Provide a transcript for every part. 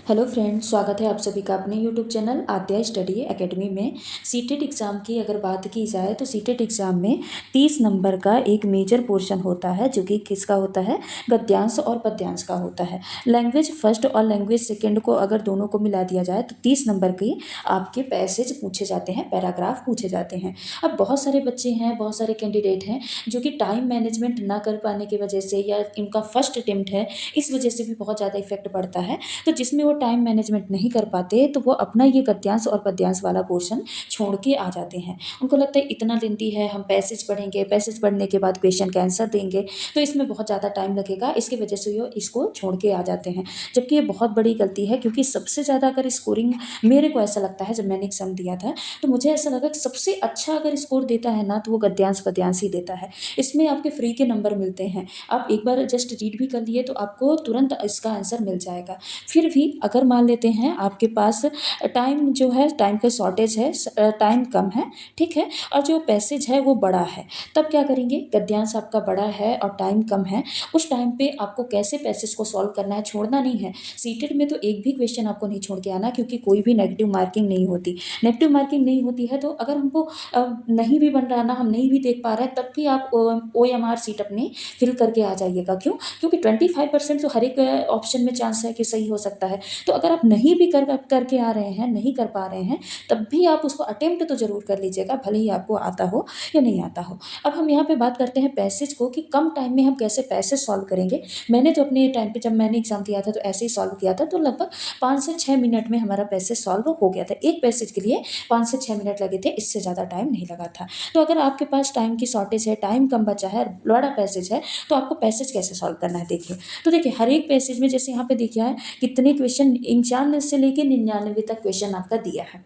Hello friends, स्वागत है आप सभी का अपने यूट्यूब चैनल आद्या स्टडी एकेडमी में। सीटेट एग्ज़ाम की अगर बात की जाए तो सीटेट एग्ज़ाम में 30 नंबर का एक मेजर पोर्शन होता है, जो कि किसका होता है, गद्यांश और पद्यांश का होता है। लैंग्वेज फर्स्ट और लैंग्वेज सेकंड को अगर दोनों को मिला दिया जाए तो 30 नंबर के आपके पैसेज पूछे जाते हैं, पैराग्राफ पूछे जाते हैं। अब बहुत सारे बच्चे हैं, बहुत सारे कैंडिडेट हैं जो कि टाइम मैनेजमेंट ना कर पाने की वजह से या इनका फर्स्ट अटेम्प्ट है, इस वजह से भी बहुत ज़्यादा इफेक्ट पड़ता है। तो जिसमें वो टाइम मैनेजमेंट नहीं कर पाते तो वो अपना ये गद्यांश और पद्यांश वाला पोर्शन छोड़ के आ जाते हैं। उनको लगता है इतना लेंदी है, हम पैसेज पढ़ेंगे, पैसेज पढ़ने के बाद क्वेश्चन का आंसर देंगे तो इसमें बहुत ज़्यादा टाइम लगेगा, इसकी वजह से वो इसको छोड़ के आ जाते हैं। जबकि ये बहुत बड़ी गलती है, क्योंकि सबसे ज़्यादा अगर स्कोरिंग, मेरे को ऐसा लगता है जब मैंने एग्जाम दिया था तो मुझे ऐसा लगा कि सबसे अच्छा अगर स्कोर देता है ना तो वो गद्यांश पद्यांश ही देता है। इसमें आपके फ्री के नंबर मिलते हैं, आप एक बार जस्ट रीड भी कर लिए तो आपको तुरंत इसका आंसर मिल जाएगा। फिर भी अगर मान लेते हैं आपके पास टाइम जो है, टाइम का शॉर्टेज है, टाइम कम है, ठीक है, और जो पैसेज है वो बड़ा है, तब क्या करेंगे, गद्यांश आपका बड़ा है और टाइम कम है, उस टाइम पे आपको कैसे पैसेज को सॉल्व करना है, छोड़ना नहीं है। सीटेट में तो एक भी क्वेश्चन आपको नहीं छोड़ के आना, क्योंकि कोई भी नेगेटिव मार्किंग नहीं होती। नेगेटिव मार्किंग नहीं होती है तो अगर हमको नहीं भी बन रहा ना, हम नहीं भी देख पा रहे हैं, तब भी आप OMR सीट अपनी फिल करके आ जाइएगा। क्यों? क्योंकि 25% तो हर एक ऑप्शन में चांस है कि सही हो सकता है। तो अगर आप नहीं भी करके आ रहे हैं, नहीं कर पा रहे हैं, तब भी आप उसको अटेम्प्ट तो ज़रूर कर लीजिएगा, भले ही आपको आता हो या नहीं आता हो। अब हम यहाँ पे बात करते हैं पैसेज को, कि कम टाइम में हम कैसे पैसेज सॉल्व करेंगे। मैंने तो अपने टाइम पे, जब मैंने एग्जाम दिया था तो ऐसे ही सॉल्व किया था, तो लगभग 5 से 6 मिनट में हमारा पैसेज सॉल्व हो गया था। एक पैसेज के लिए 5 से 6 मिनट लगे थे, इससे ज़्यादा टाइम नहीं लगा था। तो अगर आपके पास टाइम की शॉर्टेज है, टाइम कम बचा है, बड़ा पैसेज है, तो आपको पैसेज कैसे सॉल्व करना है देखिए। तो देखिए, हर एक पैसेज में जैसे यहाँ पे देखिए है कितने क्वेश्चन, 95 से लेके 99 तक क्वेश्चन आपका दिया है,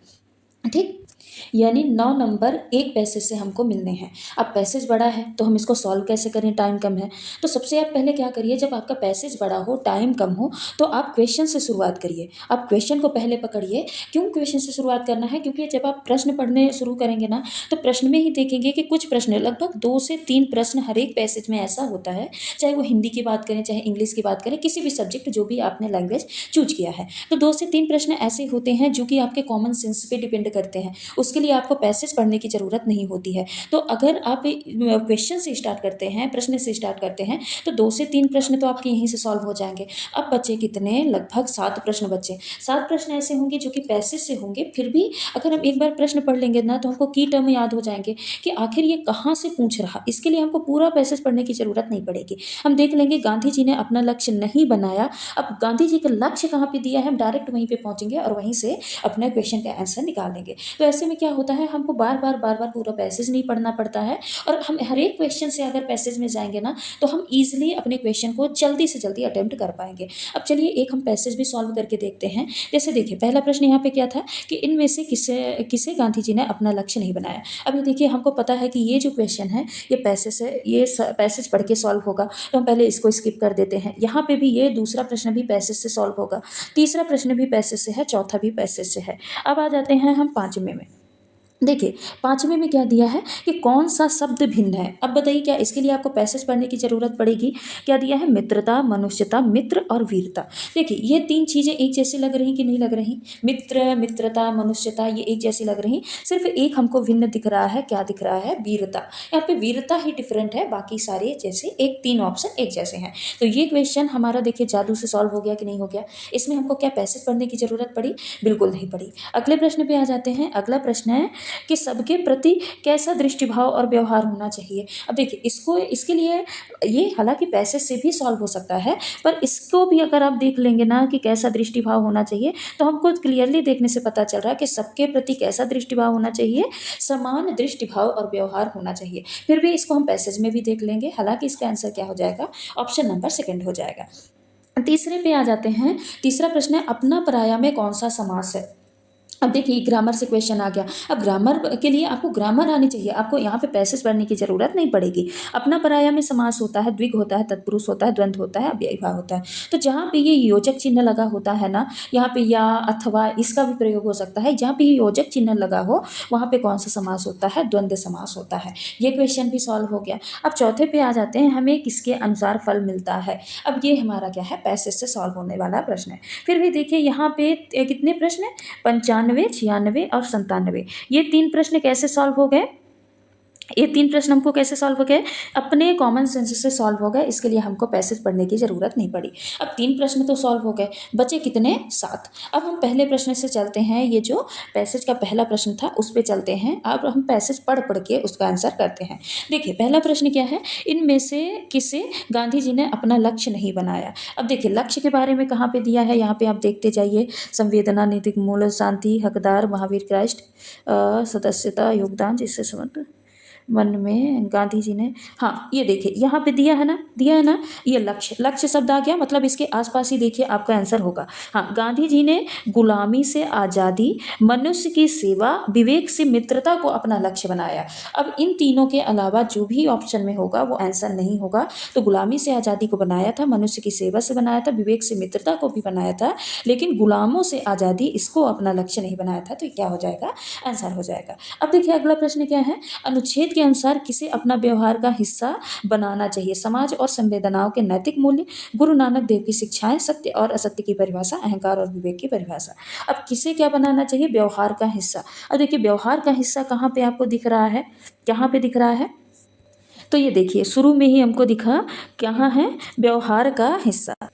ठीक, यानी 9 नंबर एक पैसेज से हमको मिलने हैं। अब पैसेज बड़ा है तो हम इसको सॉल्व कैसे करें, टाइम कम है। तो सबसे आप पहले क्या करिए, जब आपका पैसेज बड़ा हो, टाइम कम हो, तो आप क्वेश्चन से शुरुआत करिए। आप क्वेश्चन को पहले पकड़िए। क्यों क्वेश्चन से शुरुआत करना है? क्योंकि जब आप प्रश्न पढ़ने शुरू करेंगे ना, तो प्रश्न में ही देखेंगे कि कुछ प्रश्न, लगभग 2 से 3 प्रश्न हर एक पैसेज में ऐसा होता है, चाहे वो हिंदी की बात करें, चाहे इंग्लिश की बात करें, किसी भी सब्जेक्ट जो भी आपने लैंग्वेज चूज किया है, तो 2 से 3 प्रश्न ऐसे होते हैं जो कि आपके कॉमन सेंस पे डिपेंड करते हैं। उसके लिए आपको पैसेज पढ़ने की ज़रूरत नहीं होती है। तो अगर आप क्वेश्चन से स्टार्ट करते हैं, प्रश्न से स्टार्ट करते हैं, तो 2 से 3 प्रश्न तो आपके यहीं से सॉल्व हो जाएंगे। अब बचे कितने, लगभग 7 प्रश्न बचे। 7 प्रश्न ऐसे होंगे जो कि पैसेज से होंगे। फिर भी अगर हम एक बार प्रश्न पढ़ लेंगे ना, तो हमको की टर्म याद हो जाएंगे कि आखिर ये कहाँ से पूछ रहा। इसके लिए हमको पूरा पैसेज पढ़ने की ज़रूरत नहीं पड़ेगी। हम देख लेंगे गांधी जी ने अपना लक्ष्य नहीं बनाया, अब गांधी जी का लक्ष्य कहाँ पे दिया है, हम डायरेक्ट वहीं पे पहुंचेंगे और वहीं से अपने क्वेश्चन का आंसर निकाल लेंगे। तो ऐसे में क्या होता है, हमको बार बार पूरा पैसेज नहीं पढ़ना पड़ता है, और हम हर एक क्वेश्चन से अगर पैसेज में जाएंगे ना, तो हम ईजिली अपने क्वेश्चन को जल्दी से जल्दी अटेम्प्ट कर पाएंगे। अब चलिए एक हम पैसेज भी सॉल्व करके देखते हैं। जैसे देखिए, पहला प्रश्न यहाँ पे क्या था कि इनमें से किसे किसे गांधी जी ने अपना लक्ष्य नहीं बनाया। अब ये देखिए, हमको पता है कि ये जो क्वेश्चन है ये पैसेज से, ये पैसेज पढ़ के सॉल्व होगा, तो हम पहले इसको स्किप कर देते हैं। यहाँ पे भी ये दूसरा प्रश्न भी पैसेज से सॉल्व होगा, तीसरा प्रश्न भी पैसेज से है, चौथा भी पैसेज से है। अब आ जाते हैं हम पांचवें में। देखिए, पाँचवें में क्या दिया है कि कौन सा शब्द भिन्न है। अब बताइए, क्या इसके लिए आपको पैसेज पढ़ने की ज़रूरत पड़ेगी? क्या दिया है, मित्रता, मनुष्यता, मित्र और वीरता। देखिए, ये 3 चीज़ें एक जैसी लग रही कि नहीं लग रही? मित्र, मित्रता, मनुष्यता, ये एक जैसी लग रही। सिर्फ एक हमको भिन्न दिख रहा है, क्या दिख रहा है, वीरता। यहाँ पे वीरता ही डिफरेंट है, बाकी सारे जैसे एक 3 ऑप्शन एक जैसे हैं। तो ये क्वेश्चन हमारा देखिए जादू से सॉल्व हो गया कि नहीं हो गया? इसमें हमको क्या पैसेज पढ़ने की ज़रूरत पड़ी? बिल्कुल नहीं पड़ी। अगले प्रश्न पे आ जाते हैं। अगला प्रश्न है कि सबके प्रति कैसा दृष्टिभाव और व्यवहार होना चाहिए। अब देखिए, इसको, इसके लिए ये हालांकि पैसेज से भी सॉल्व हो सकता है, पर इसको भी अगर आप देख लेंगे ना कि कैसा दृष्टिभाव होना चाहिए, तो हमको क्लियरली देखने से पता चल रहा है कि सबके प्रति कैसा दृष्टिभाव होना चाहिए, समान दृष्टिभाव और व्यवहार होना चाहिए। फिर भी इसको हम पैसेज में भी देख लेंगे, हालांकि इसका आंसर क्या हो जाएगा, ऑप्शन नंबर सेकंड हो जाएगा। तीसरे पे आ जाते हैं। तीसरा प्रश्न है, अपना पराया में कौन सा समास है। अब देखिए ग्रामर से क्वेश्चन आ गया। अब ग्रामर के लिए आपको ग्रामर आनी चाहिए, आपको यहाँ पे पैसेज पढ़ने की ज़रूरत नहीं पड़ेगी। अपना पराया में समास होता है, द्विग होता है, तत्पुरुष होता है, द्वंद्व होता है, अव्ययीभाव होता है। तो जहाँ पे ये योजक चिन्ह लगा होता है ना, यहाँ पे या अथवा इसका भी प्रयोग हो सकता है। जहाँ पे ये योजक चिन्ह लगा हो वहाँ पे कौन सा समास होता है? द्वंद्व समास होता है। ये क्वेश्चन भी सॉल्व हो गया। अब चौथे पे आ जाते हैं, हमें किसके अनुसार फल मिलता है। अब ये हमारा क्या है? पैसेज से सॉल्व होने वाला प्रश्न है। फिर भी देखिए यहाँ पे कितने प्रश्न है? 95, 96 और 97। ये 3 प्रश्न कैसे सॉल्व हो गए? ये 3 प्रश्न हमको कैसे सॉल्व हो गए? अपने कॉमन सेंस से सॉल्व हो गए। इसके लिए हमको पैसेज पढ़ने की ज़रूरत नहीं पड़ी। अब 3 प्रश्न तो सॉल्व हो गए, बचे कितने? 7। अब हम पहले प्रश्न से चलते हैं। ये जो पैसेज का पहला प्रश्न था उस पे चलते हैं। अब हम पैसेज पढ़ पढ़ के उसका आंसर करते हैं। देखिए पहला प्रश्न क्या है? इनमें से किसे गांधी जी ने अपना लक्ष्य नहीं बनाया? अब देखिए लक्ष्य के बारे में कहाँ पे दिया है, यहाँ पे आप देखते जाइए। संवेदना, नैतिक मूल्य, शांति, हकदार, महावीर क्राइस्ट, सदस्यता, योगदान, जिससे संबंध मन में गांधी जी ने, हाँ ये देखिए यहाँ पे दिया है ना, दिया है ना, ये लक्ष्य, लक्ष्य शब्द आ गया, मतलब इसके आसपास ही देखिए आपका आंसर होगा। हाँ, गांधी जी ने गुलामी से आज़ादी, मनुष्य की सेवा, विवेक से मित्रता को अपना लक्ष्य बनाया। अब इन तीनों के अलावा जो भी ऑप्शन में होगा वो आंसर नहीं होगा। तो गुलामी से आज़ादी को बनाया था, मनुष्य की सेवा से बनाया था, विवेक से मित्रता को भी बनाया था, लेकिन गुलामों से आज़ादी इसको अपना लक्ष्य नहीं बनाया था। तो क्या हो जाएगा? आंसर हो जाएगा। अब देखिए अगला प्रश्न क्या है? अनुच्छेद के अनुसार किसे अपना व्यवहार का हिस्सा बनाना चाहिए? समाज और संवेदनाओं के नैतिक मूल्य, गुरु नानक देव की शिक्षाएं, सत्य और असत्य की परिभाषा, अहंकार और विवेक की परिभाषा। अब किसे क्या बनाना चाहिए? व्यवहार का हिस्सा। अब देखिए व्यवहार का हिस्सा कहाँ पे आपको दिख रहा है? कहाँ पे दिख रहा है? तो ये देखिए शुरू में ही हमको दिखा, कहाँ है? व्यवहार का हिस्सा।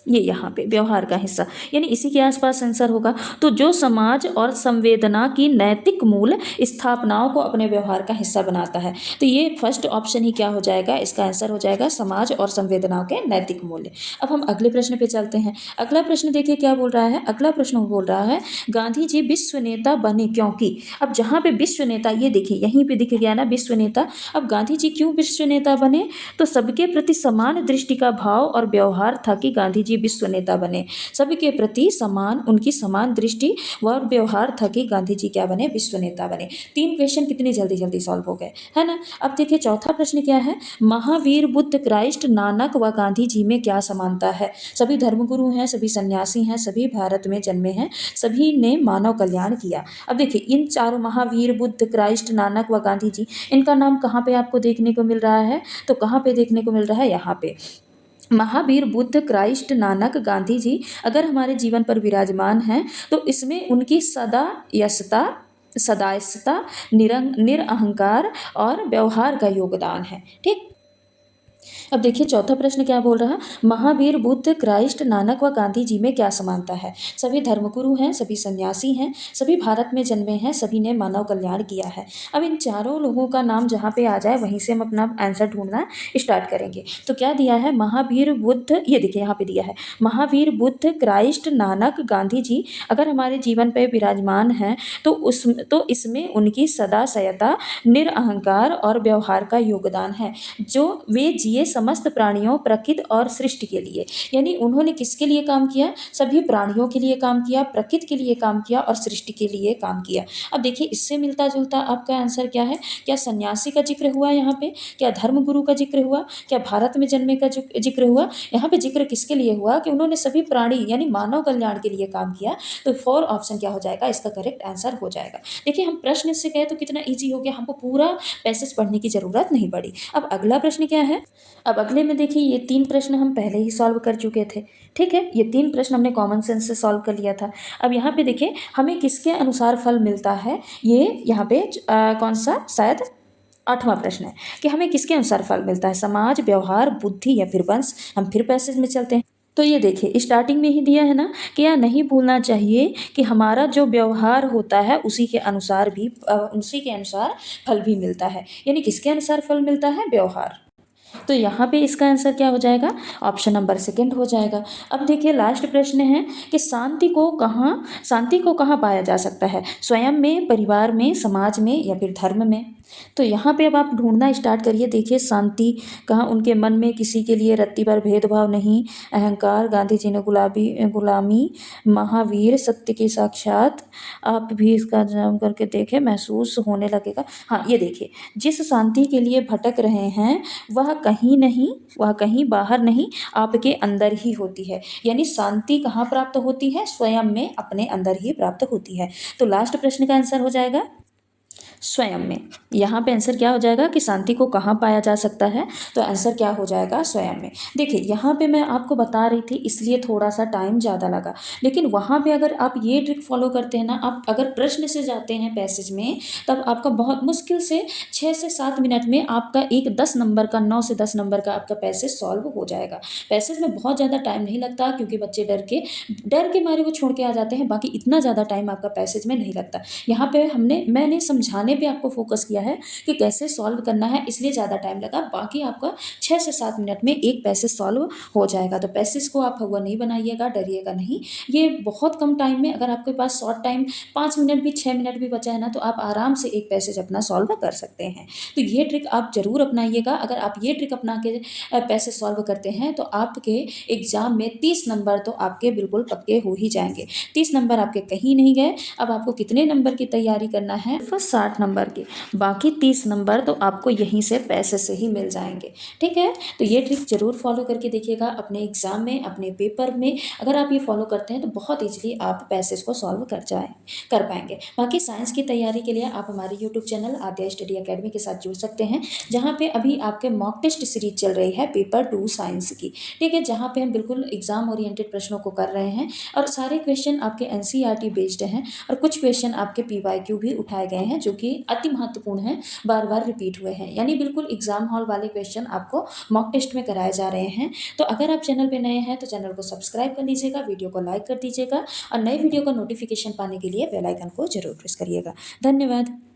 ये यहाँ पे व्यवहार का हिस्सा, यानी इसी के आसपास आंसर होगा। तो जो समाज और संवेदना की नैतिक मूल स्थापनाओं को अपने व्यवहार का हिस्सा बनाता है, तो ये फर्स्ट ऑप्शन ही क्या हो जाएगा? इसका आंसर हो जाएगा समाज और संवेदनाओं के नैतिक मूल्य। अब हम अगले प्रश्न पे चलते हैं। अगला प्रश्न देखिए क्या बोल रहा है? अगला प्रश्न बोल रहा है गांधी जी विश्व नेता बने क्योंकि। अब जहाँ पे विश्व नेता, ये देखिए यहीं पे दिख गया ना विश्व नेता। अब गांधी जी क्यों विश्व नेता बने? तो सबके प्रति समान दृष्टि का भाव और व्यवहार था कि गांधी जी विश्व नेता बने। सभी के प्रति समान, उनकी समान दृष्टि व व्यवहार था कि गांधी जी क्या बने? विश्व नेता बने। 3 क्वेश्चन कितनी जल्दी जल्दी सॉल्व हो गए, है ना। अब देखिए चौथा प्रश्न क्या है? महावीर, बुद्ध, क्राइस्ट, नानक व गांधी जी में क्या समानता है? सभी धर्मगुरु हैं, सभी सन्यासी हैं, सभी भारत में जन्मे हैं, सभी ने मानव कल्याण किया। अब देखिए इन चारों, महावीर, बुद्ध, क्राइस्ट, नानक व गांधी जी, इनका नाम कहाँ पे आपको देखने को मिल रहा है? तो कहाँ पे देखने को मिल रहा है? यहाँ पे। महावीर, बुद्ध, क्राइस्ट, नानक, गांधी जी अगर हमारे जीवन पर विराजमान हैं तो इसमें उनकी सदा यशता, सदायस्ता, निरअहंकार और व्यवहार का योगदान है। ठीक। अब देखिए चौथा प्रश्न क्या बोल रहा? महावीर, बुद्ध, क्राइस्ट, नानक व गांधी जी में क्या समानता है? सभी धर्मगुरु हैं, सभी सन्यासी हैं, सभी भारत में जन्मे हैं, सभी ने मानव कल्याण किया है। अब इन चारों लोगों का नाम जहाँ पे आ जाए वहीं से हम अपना आंसर ढूंढना स्टार्ट करेंगे। तो क्या दिया है? महावीर, बुद्ध, ये देखिए यहाँ पे दिया है महावीर, बुद्ध, क्राइस्ट, नानक, गांधी जी अगर हमारे जीवन पे विराजमान हैं तो इसमें उनकी सदाशयता, निरअहंकार और व्यवहार का योगदान है, जो वे जिए समस्त प्राणियों, प्रकृति और सृष्टि के लिए। यानी उन्होंने किसके लिए काम किया? सभी प्राणियों के लिए काम किया, प्रकृति के लिए काम किया और सृष्टि के लिए काम किया। अब देखिए इससे मिलता जुलता आपका आंसर क्या है? क्या सन्यासी का जिक्र हुआ यहाँ पे? क्या धर्मगुरु का जिक्र हुआ? क्या भारत में जन्मे का जिक्र हुआ? यहाँ पे जिक्र किसके लिए हुआ? कि उन्होंने सभी प्राणी यानी मानव कल्याण के लिए काम किया। तो 4 ऑप्शन क्या हो जाएगा? इसका करेक्ट आंसर हो जाएगा। देखिए हम प्रश्न से गए तो कितना ईजी हो गया, हमको पूरा पैसेज पढ़ने की जरूरत नहीं पड़ी। अब अगला प्रश्न क्या है? अब अगले में देखिए ये 3 प्रश्न हम पहले ही सॉल्व कर चुके थे। ठीक है, ये 3 प्रश्न हमने कॉमन सेंस से सॉल्व कर लिया था। अब यहाँ पे देखिए हमें किसके अनुसार फल मिलता है, ये यहाँ पे कौन सा, शायद 8वां प्रश्न है कि हमें किसके अनुसार फल मिलता है? समाज, व्यवहार, बुद्धि या फिर वंश। हम फिर पैसेज में चलते हैं। तो ये देखिए स्टार्टिंग में ही दिया है ना कि यह नहीं भूलना चाहिए कि हमारा जो व्यवहार होता है उसी के अनुसार फल भी मिलता है। यानी किसके अनुसार फल मिलता है? व्यवहार। तो यहाँ पे इसका आंसर क्या हो जाएगा? ऑप्शन नंबर 2 हो जाएगा। अब देखिए लास्ट प्रश्न है कि शांति को कहाँ पाया जा सकता है? स्वयं में, परिवार में, समाज में या फिर धर्म में। तो यहाँ पे अब आप ढूंढना स्टार्ट करिए। देखिए शांति कहाँ, उनके मन में किसी के लिए रत्ती भर भेदभाव नहीं, अहंकार, गांधी जी ने गुलामी, महावीर, सत्य की साक्षात, आप भी इसका जन्म करके देखें, महसूस होने लगेगा। हाँ, ये देखिए, जिस शांति के लिए भटक रहे हैं वह कहीं नहीं, वह कहीं बाहर नहीं, आपके अंदर ही होती है। यानी शांति कहाँ प्राप्त होती है? स्वयं में, अपने अंदर ही प्राप्त होती है। तो लास्ट प्रश्न का आंसर हो जाएगा स्वयं में। यहाँ पे आंसर क्या हो जाएगा कि शांति को कहाँ पाया जा सकता है? तो आंसर क्या हो जाएगा? स्वयं में। देखिए यहाँ पे मैं आपको बता रही थी इसलिए थोड़ा सा टाइम ज़्यादा लगा, लेकिन वहाँ पे अगर आप ये ट्रिक फॉलो करते हैं ना, आप अगर प्रश्न से जाते हैं पैसेज में, तब आपका बहुत मुश्किल से 6 से 7 मिनट में आपका एक 10 नंबर का, 9 से 10 नंबर का आपका पैसेज सॉल्व हो जाएगा। पैसेज में बहुत ज़्यादा टाइम नहीं लगता, क्योंकि बच्चे डर के मारे वो छोड़ के आ जाते हैं। बाकी इतना ज़्यादा टाइम आपका पैसेज में नहीं लगता। यहाँ पे मैंने समझाने पे आपको फोकस किया है कि कैसे सॉल्व करना है, इसलिए ज़्यादा टाइम लगा। बाकी आपका 6 से 7 मिनट में एक पैसेज सॉल्व हो जाएगा। तो पैसेज को आप हुआ नहीं बनाइएगा, डरिएगा नहीं। ये बहुत कम टाइम में, अगर आपके पास शॉर्ट टाइम 5 मिनट भी, 6 मिनट भी बचा है ना, तो आप आराम से एक पैसेज अपना सॉल्व कर सकते हैं। तो ये ट्रिक आप जरूर अपनाइएगा। अगर आप ये ट्रिक अपना के पैसेज सॉल्व करते हैं तो आपके एग्जाम में 30 नंबर तो आपके बिल्कुल पक्के हो ही जाएंगे। 30 नंबर आपके कहीं नहीं गए। अब आपको कितने नंबर की तैयारी करना है? फर्स्ट 60 नंबर की, बाकी 30 नंबर तो आपको यहीं से पैसे से ही मिल जाएंगे। ठीक है, तो ये ट्रिक जरूर फॉलो करके देखिएगा अपने एग्जाम में, अपने पेपर में। अगर आप ये फॉलो करते हैं तो बहुत ईजिली आप पैसेज को सॉल्व कर पाएंगे। बाकी साइंस की तैयारी के लिए आप हमारे यूट्यूब चैनल आद्या स्टडी अकेडमी के साथ जुड़ सकते हैं, जहाँ पे अभी आपके मॉक टेस्ट सीरीज चल रही है पेपर 2 साइंस की। ठीक है, जहाँ पे हम बिल्कुल एग्जाम ओरिएंटेड प्रश्नों को कर रहे हैं, और सारे क्वेश्चन आपके एनसीईआरटी बेस्ड हैं, और कुछ क्वेश्चन आपके पीवाईक्यू भी उठाए गए हैं, जो कि अति महत्वपूर्ण हैं, बार बार रिपीट हुए हैं। यानी बिल्कुल एग्जाम हॉल वाले क्वेश्चन आपको मॉक टेस्ट में कराए जा रहे हैं। तो अगर आप चैनल पे नए हैं तो चैनल को सब्सक्राइब कर लीजिएगा, वीडियो को लाइक कर दीजिएगा, और नए वीडियो का नोटिफिकेशन पाने के लिए बेल आइकन को जरूर प्रेस करिएगा। धन्यवाद।